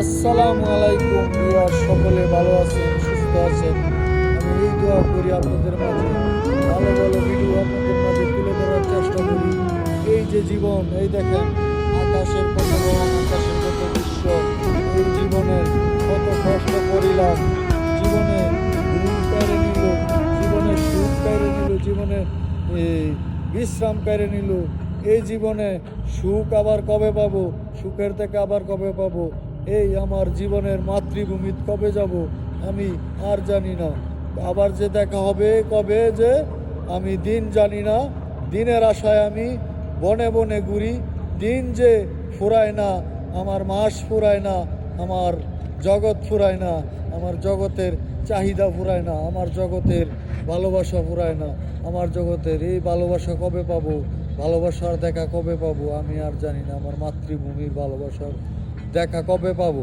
আসসালামু আলাইকুম ভিউয়ার, সকলে ভালো আছেন, সুস্থ আছেন। আমি এই দোয়া করি আপনাদের মাঝে ভালো ভালো ভিডিও আপনাদের মাঝে তুলে ধরার চেষ্টা করি। এই যে জীবন, এই দেখেন আকাশের কত রং, আকাশের কত দৃশ্য, এই জীবনের কত কষ্ট করিলাম, জীবনে ঘুম কেড়ে নিল, জীবনে সুখ কেড়ে নিল, জীবনে বিশ্রাম কেড়ে নিল। এই জীবনে সুখ আবার কবে পাবো, সুখের থেকে আবার কবে পাবো, এই আমার জীবনের মাতৃভূমিত কবে যাব আমি আর জানি না। আবার যে দেখা হবে কবে যে আমি দিন জানি না, দিনের আশায় আমি বনে বনে ঘুরি। দিন যে ফুরায় না, আমার মাস ফুরায় না, আমার জগৎ ফুরায় না, আমার জগতের চাহিদা ফুরায় না, আমার জগতের ভালোবাসা ফুরায় না। আমার জগতের এই ভালোবাসা কবে পাবো, ভালোবাসার দেখা কবে পাবো আমি আর জানি না। আমার মাতৃভূমির ভালোবাসার দেখা কবে পাবো।